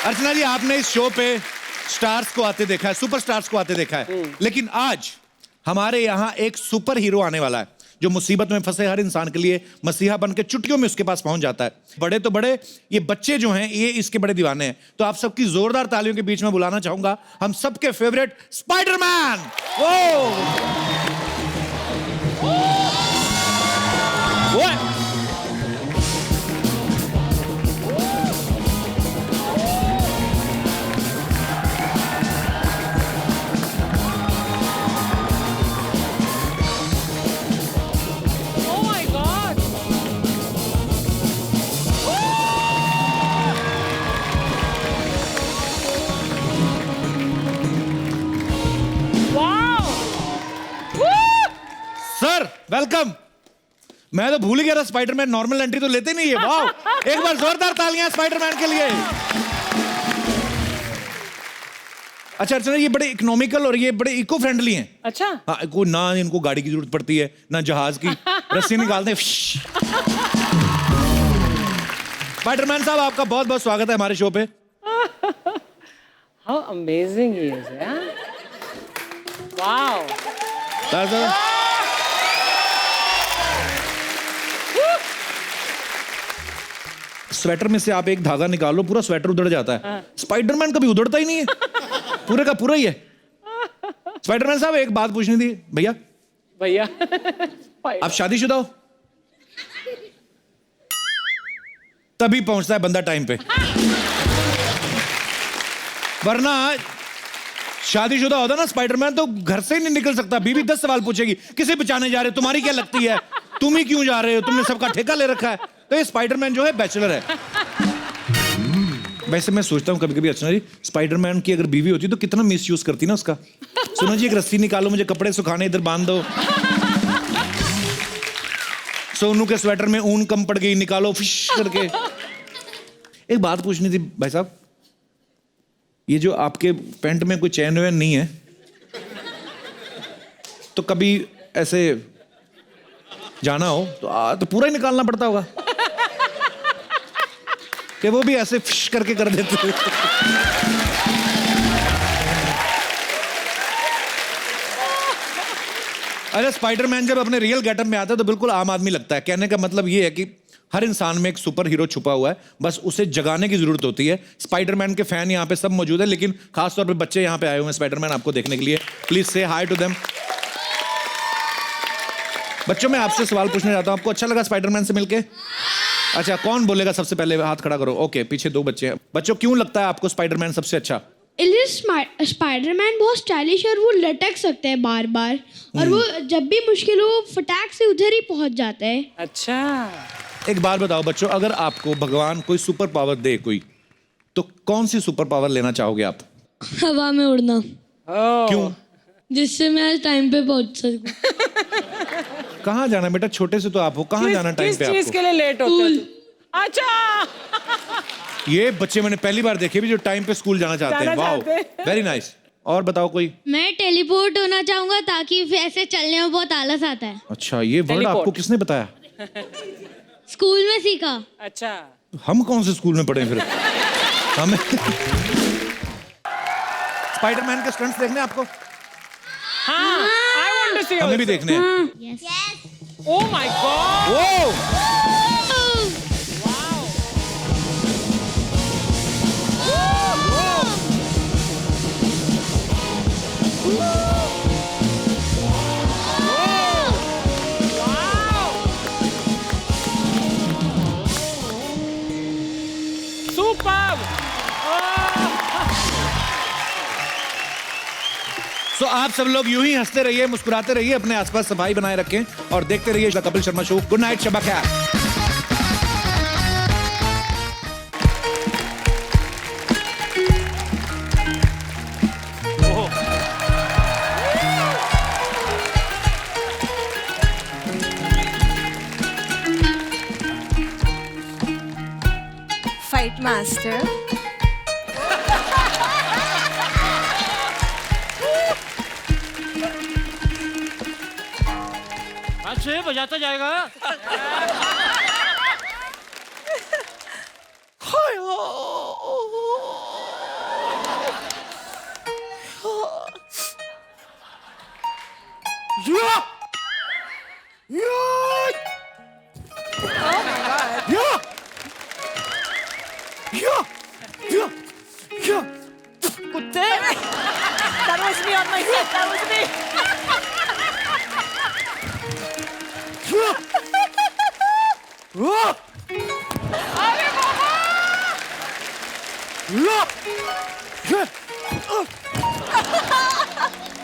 अर्चना जी, आपने इस शो पे स्टार्स को आते देखा है, सुपर स्टार्स को आते देखा है, लेकिन आज हमारे यहाँ एक सुपर हीरो आने वाला है जो मुसीबत में फंसे हर इंसान के लिए मसीहा बन के चुटकियों में उसके पास पहुंच जाता है। बड़े तो बड़े, ये बच्चे जो हैं ये इसके बड़े दीवाने हैं। तो आप सबकी जोरदार तालियों के बीच में बुलाना चाहूंगा हम सबके फेवरेट स्पाइडरमैन। वो सर वेलकम। मैं तो भूल गया था स्पाइडरमैन नॉर्मल एंट्री तो लेते नहीं है। वाह, एक बार जोरदार तालियां स्पाइडरमैन के लिए। अच्छा अर्चना, ये बड़े इकोनॉमिकल और ये बड़े इको फ्रेंडली हैं। अच्छा हाँ, को ना इनको गाड़ी की जरूरत पड़ती है ना जहाज की, रस्सी निकालते हैं। स्पाइडरमैन साहब, आपका बहुत बहुत स्वागत है हमारे शो पे। हाउ अमेजिंग ही इज यार। वाओ सर स्वेटर में से आप एक धागा निकालो, पूरा स्वेटर उधड़ जाता है। स्पाइडरमैन कभी उधड़ता ही नहीं है, पूरे का पूरा ही है। स्पाइडरमैन साहब, एक बात पूछनी थी। भैया भैया आप शादीशुदा हो? तभी पहुंचता है बंदा टाइम पे, वरना शादीशुदा होता ना स्पाइडरमैन तो घर से ही नहीं निकल सकता। बीवी 10 सवाल पूछेगी, किसे बचाने जा रहे हो, तुम्हारी क्या लगती है, तुम ही क्यों जा रहे हो, तुमने सबका ठेका ले रखा है। तो ये स्पाइडरमैन जो है बैचलर है। वैसे मैं सोचता हूँ कभी कभी अर्चना जी, स्पाइडरमैन की अगर बीवी होती तो कितना मिसयूज करती ना उसका। सुनो जी, एक रस्सी निकालो, मुझे कपड़े सुखाने, इधर बांध दो। सोनू के स्वेटर में ऊन कम पड़ गई, निकालो फिश करके। एक बात पूछनी थी भाई साहब, ये जो आपके पैंट में कोई चैन वैन नहीं है, तो कभी ऐसे जाना हो तो पूरा ही निकालना पड़ता होगा कि वो भी ऐसे फिश करके कर देते। अरे स्पाइडरमैन जब अपने रियल गेटअप में आता है तो बिल्कुल आम आदमी लगता है। कहने का मतलब ये है कि हर इंसान में एक सुपर हीरो छुपा हुआ है, बस उसे जगाने की जरूरत होती है। स्पाइडरमैन के फैन यहाँ पे सब मौजूद है, लेकिन खासतौर पे बच्चे यहाँ पे आए हुए हैं स्पाइडरमैन आपको देखने के लिए। प्लीज से हाई टू देम। बच्चों, मैं आपसे सवाल पूछना चाहता हूँ, आपको अच्छा लगा स्पाइडरमैन से मिलके? अच्छा, कौन बोलेगा सबसे पहले? हाथ खड़ा करो। ओके, पीछे 2 बच्चे हैं। बच्चों, क्यों लगता है आपको स्पाइडरमैन सबसे अच्छा? स्पाइडरमैन बहुत स्टाइलिश है और वो लटक सकते हैं बार बार, और वो जब भी मुश्किल हो फटाक से उधर ही पहुंच जाता है। अच्छा, एक बात बताओ बच्चों, अगर आपको भगवान कोई सुपर पावर दे कोई, तो कौन सी सुपर पावर लेना चाहोगे आप? हवा में उड़ना। क्यों? जिससे मैं टाइम पे पहुंच सकूं। कहाँ जाना बेटा? छोटे से तो आप हो, कहाँ जाना टाइम पे? किस चीज के लिए लेट होते हो? अच्छा, ये बच्चे मैंने पहली बार देखे भी जो टाइम पे स्कूल जाना चाहते हैं। Wow, very nice. और बताओ कोई? मैं टेलीपोर्ट होना चाहूंगा ताकि फिर ऐसे चलने में बहुत आलस आता है। अच्छा, ये वर्ड आपको किसने बताया? स्कूल में सीखा। अच्छा, हम कौन से स्कूल में पढ़े फिर? हमें स्पाइडरमैन के स्टंट्स देखने आपको? हाँ, I want to see हमें भी also. देखने हैं। Yes. Oh my God! वो तो आप सब लोग यूं ही हंसते रहिए, मुस्कुराते रहिए, अपने आसपास सफाई बनाए रखें और देखते रहिए the Kapil Sharma show. Good night, Shaba Khair. Fight master. अच्छे बजाता जाएगा। हाय हो कुत्ते That was me on my set. That was me.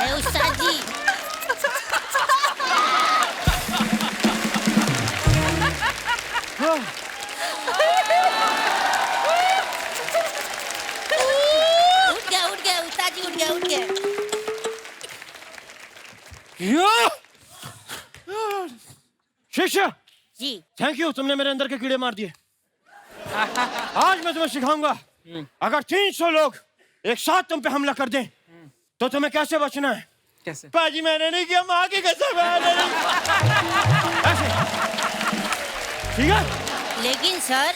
अरे उस्ताद जी उठ गया उस्ताद जी उठ गया शिष्य जी थैंक यू, तुमने मेरे अंदर के कीड़े मार दिए। आज मैं तुम्हें सिखाऊंगा, अगर 300 लोग एक साथ तुम पे हमला कर दें तो तुम्हें कैसे बचना है। कैसे? पाजी मैंने नहीं किया, माँ की कसम है, मैंने नहीं किया। ऐसे ठीक है, लेकिन सर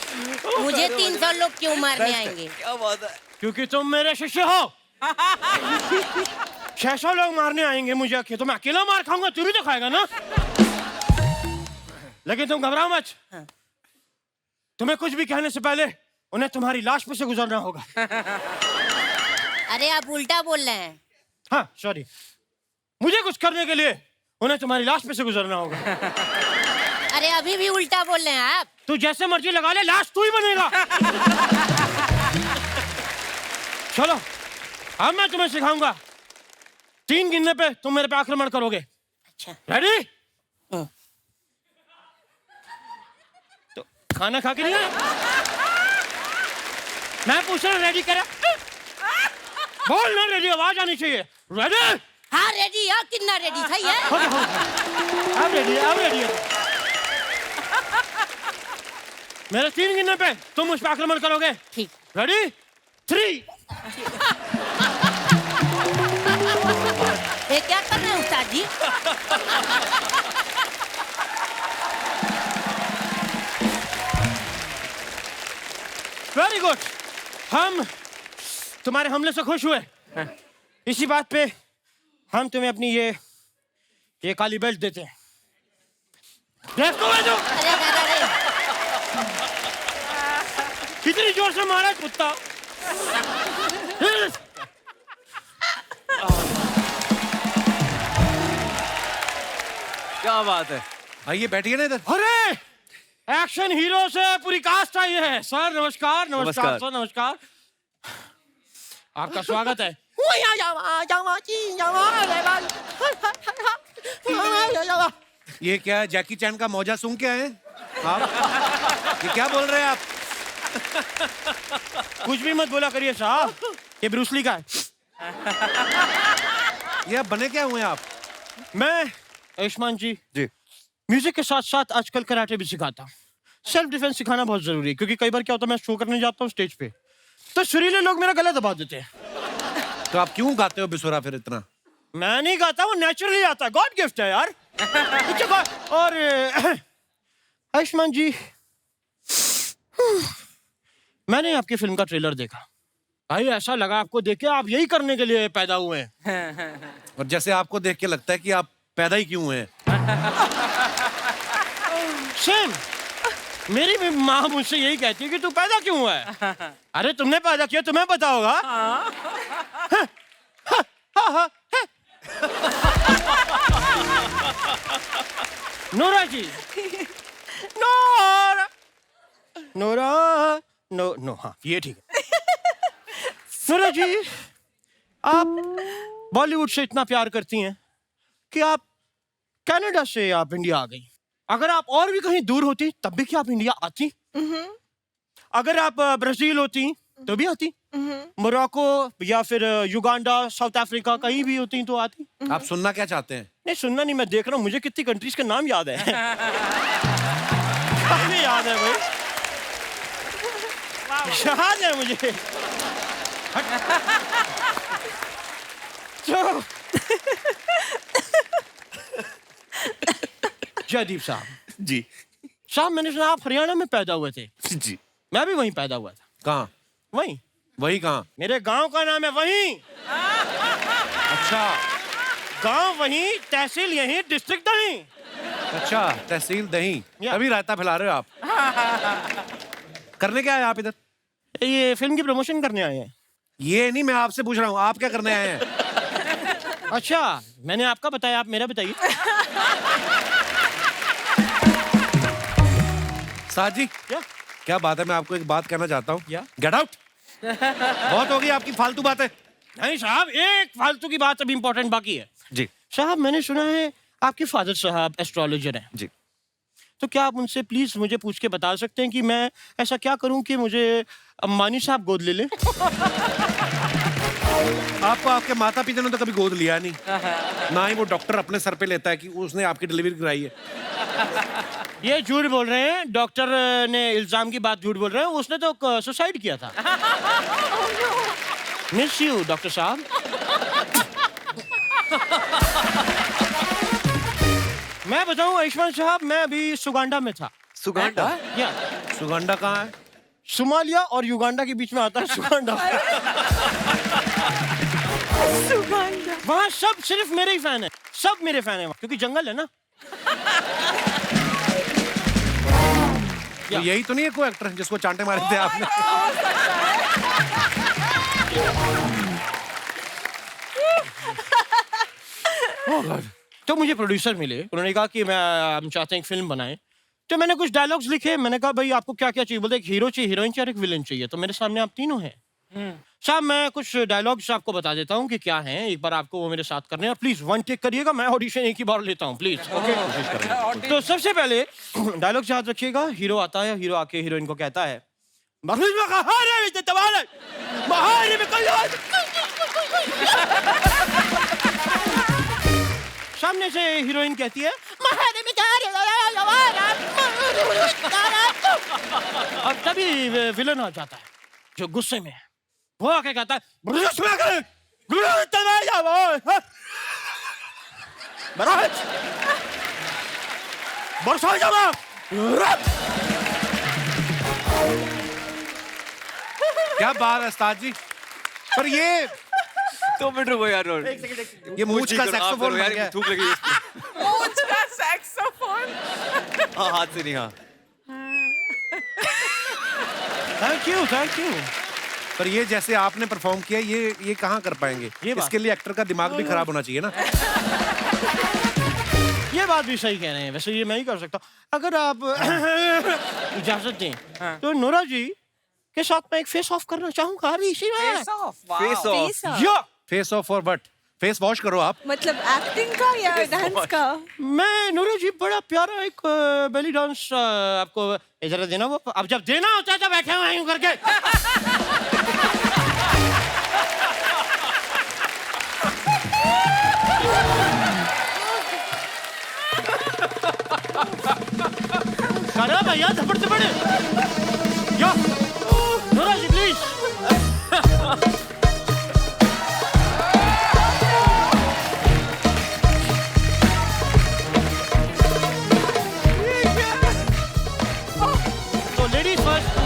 मुझे 300 लोग क्यों मारने आएंगे? क्या बात है? क्योंकि तुम मेरे शिष्य हो। 600 लोग मारने आएंगे मुझे, तो मैं अकेला मार खाऊंगा, तू भी तो खाएगा ना। लेकिन तुम घबराओ मत, तुम्हें कुछ भी कहने से पहले उन्हें तुम्हारी लाश पे से गुजरना होगा। अरे आप उल्टा बोल रहे हैं। हाँ सॉरी, मुझे कुछ करने के लिए उन्हें तुम्हारी लाश पे से गुजरना होगा। अरे अभी भी उल्टा बोल रहे हैं आप। तू जैसे मर्जी लगा ले, लाश तू ही बनेगा। चलो अब मैं तुम्हें सिखाऊंगा, 3 गिनने पे तुम मेरे पे आक्रमण करोगे। अच्छा रेडी? तो खाना खा के नहीं आए? मैं पूछ रहा हूँ रेडी करा? बोल ना, रेडी आवाज आनी चाहिए। रेडी? हाँ रेडी है, कितना रेडी सही है। अब रेडी है। मेरे 3 गिनने पे तुम मुझ पे आक्रमण करोगे। ठीक। रेडी? 3। ये क्या कर रहे हैं उस्ताद जी? वेरी गुड, हम तुम्हारे हमले से खुश हुए। इसी बात पे हम तुम्हें अपनी ये काली बेल्ट देते हैं। देखो मैं जो अरे कितनी जोर से मारा है कुत्ता। क्या बात है? आइए बैठिए ना इधर। अरे एक्शन हीरो से पूरी कास्ट आई है। सर नमस्कार। नमस्कार। सर नमस्कार, आपका स्वागत है। ये क्या है, जैकी चैन का मौजा सूंघ के आए आप? ये क्या बोल रहे हैं आप? कुछ भी मत बोला करिए साहब, ये ब्रूसली का है। ये आप बने क्या हुए हैं आप? मैं आयुष्मान जी जी। म्यूजिक के साथ साथ आजकल कराटे भी सिखाता हूँ। सेल्फ डिफेंस सिखाना बहुत जरूरी है, क्योंकि कई बार क्या होता है, मैं शो करने जाता हूँ स्टेज पे, तो सुरीले लोग मेरा गला दबा देते हैं। तो आप क्यों गाते हो बिसुरा फिर इतना? मैं नहीं गाता, वो नेचुरली आता है, गॉड गिफ्ट है यार। और आयुष्मान जी, मैंने आपकी फिल्म का ट्रेलर देखा भाई, ऐसा लगा आपको देख के आप यही करने के लिए पैदा हुए हैं। और जैसे आपको देख के लगता है कि आप पैदा ही क्यों हुए हैं। सेम, मेरी भी माँ मुझसे यही कहती है कि तू पैदा क्यों हुआ है। अरे तुमने पैदा किया, तुम्हें पता होगा। नोरा जी, नोरा नो हाँ ये ठीक है। नोरा जी, आप बॉलीवुड से इतना प्यार करती हैं कि आप कनाडा से आप इंडिया आ गई। अगर आप और भी कहीं दूर होती तब भी क्या आप इंडिया आती? अगर आप ब्राजील होती तो भी आती, मोरक्को या फिर युगांडा, साउथ अफ्रीका कहीं भी होती तो आती। आप सुनना क्या चाहते हैं? नहीं सुनना नहीं, मैं देख रहा हूँ मुझे कितनी कंट्रीज के नाम याद है। काफी याद है भाई, याद है मुझे। तो जयदीप साहब जी। साहब, मैंने सुना आप हरियाणा में पैदा हुए थे। जी। मैं भी वहीं पैदा हुआ था। कहाँ? वहीं, वही कहाँ? मेरे गांव का नाम है वहीं। अच्छा गांव वहीं, तहसील यहीं, डिस्ट्रिक्ट नहीं। अच्छा, तहसील दही। या। अभी रायता फैला रहे हो आप। करने क्या है आप इधर? ये फिल्म की प्रमोशन करने आए हैं। ये नहीं, मैं आपसे पूछ रहा हूँ आप क्या करने आए हैं? अच्छा, मैंने आपका बताया, आप मेरा बताइए। साथ जी क्या? क्या बात है, मैं आपको एक बात कहना चाहता हूँ। क्या? Get out. बहुत हो गई आपकी फालतू बातें। नहीं साहब, एक फालतू की बात अभी इंपॉर्टेंट बाकी है। जी साहब, मैंने सुना है आपके फादर साहब एस्ट्रोलॉजर हैं। जी। तो क्या आप उनसे प्लीज मुझे पूछ के बता सकते हैं कि मैं ऐसा क्या करूं कि मुझे अम्बानी साहब गोद ले लें? आपको आपके माता पिता ने तो कभी गोद लिया नहीं, ना ही वो डॉक्टर अपने सर पे लेता है कि उसने आपकी डिलीवरी कराई है। ये झूठ बोल रहे हैं, डॉक्टर ने इल्जाम की बात झूठ बोल रहे हैं, उसने तो सुसाइड किया था। मिस यू डॉक्टर साहब। मैं बताऊं आयुष्मान साहब, मैं अभी सुगांडा में था। सुगांडा? या सुगंडा कहाँ है? सोमालिया और युगांडा के बीच में आता है सुगांडा। वहाँ सब सिर्फ मेरे ही फैन है, सब मेरे फैन है, क्योंकि जंगल है ना। तो यही तो नहीं है कोई एक्टर जिसको चांटे मारे थे आपने? तो मुझे प्रोड्यूसर मिले, उन्होंने कहा कि हम चाहते हैं एक फिल्म बनाएं। तो मैंने कुछ डायलॉग्स लिखे, मैंने कहा भाई आपको क्या क्या चाहिए? बोलते एक हीरो चाहिए, हीरोइन चाहिए और एक विलन चाहिए। तो मेरे सामने आप तीनों हैं। साहब, मैं कुछ डायलॉग्स आपको बता देता हूँ कि क्या हैं, एक बार आपको वो मेरे साथ करने हैं। प्लीज वन टेक करिएगा, मैं ऑडिशन एक ही बार लेता हूँ, प्लीज। ओके, तो सबसे पहले डायलॉग याद रखिएगा। हीरो आता है, हीरो आके हीरोइन को कहता है, सामने से हीरोइन कहती है, अब तभी विलन आ जाता है जो गुस्से में है। वो आके कहता है, क्या बात है उस्ताद जी। पर ये 2 मिनट रुको यार। ये मूंछ का सैक्सोफोन बन गया है। थूक लगी इसमें। मूंछ का सैक्सोफोन। हाँ, हाथ से नहीं। हाँ, थैंक यू, थैंक यू। पर ये जैसे आपने परफॉर्म किया, ये कहाँ कर पाएंगे? ये बात। इसके लिए एक्टर का दिमाग भी खराब होना चाहिए ना। ये बात भी सही कह रहे हैं, वैसे ये मैं ही कर सकता हूँ अगर आप इजाजत दें। तो नोरा जी के साथ मैं एक फेस ऑफ करना चाहूंगा अभी इसी में। Face of. Face off. या face of for what? Face wash करो आप। मतलब एक्टिंग का या डांस का? मैं नोरा जी बड़ा प्यारा एक बेली डांस आपको इजाजत देना, वो अब जब देना होता है तो बैठे हुए यूं करके। करो भैया, थप्पड़ थप्पड़। या नोरा जी प्लीज। तो लेडीज फर्स्ट।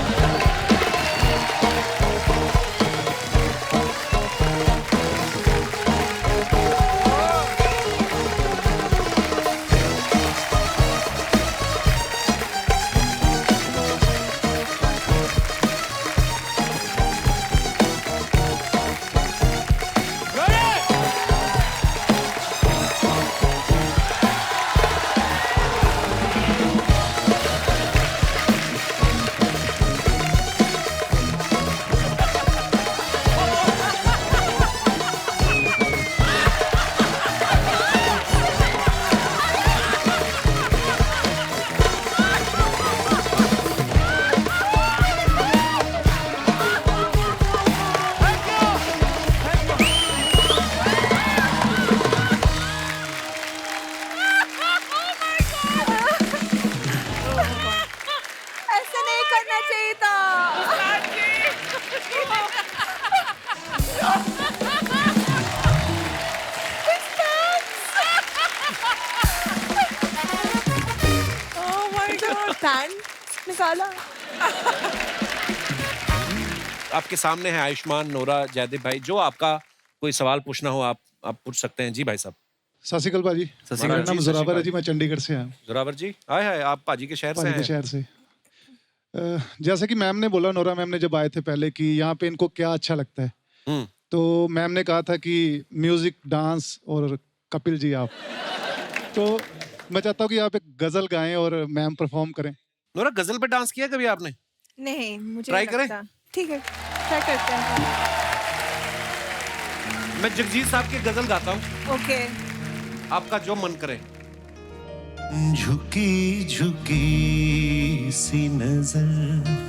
ऐसा नहीं करना चाहिए था। Oh my God, pants निकाला। आपके सामने है आयुष्मान, नोरा, जयदीप भाई। जो आपका कोई सवाल पूछना हो आप पूछ सकते हैं। जी भाई साहब। सत श्री अकाल भाजी। श्री मेरा अकाल नाम जी, जोरावर है जी, मैं चंडीगढ़ से आया हूँ, जोरावर जी। हाय हाय, आप पाजी के शहर से पानी के हैं। शहर से। जैसे कि मैम ने बोला, नोरा मैम ने जब आए थे पहले, कि यहाँ पे इनको क्या अच्छा लगता है, तो मैम ने कहा था कि म्यूजिक, डांस और कपिल जी आप। तो मैं चाहता हूँ कि आप एक गजल गाएं और मैम परफॉर्म करें। नोरा, गजल पे डांस किया कभी आपने? नहीं, मुझे Try नहीं करें? लगता। ठीक है, ट्राई करते हैं। मैं जगजीत साहब की गजल गाता हूँ, ओके। आपका जो मन करे। झुकी झुकी सी नजर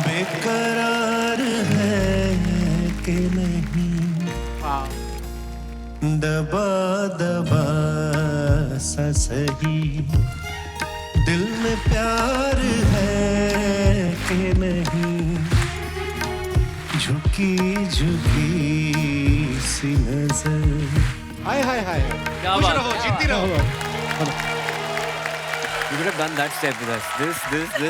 बेकरार है कि नहीं, दबा दबा सा सही दिल में प्यार है कि नहीं, झुकी झुकी सी नजर। हाय हाय हाय, क्या खुश बात रहो, है। जीती रहो। You could have done that step with us. This.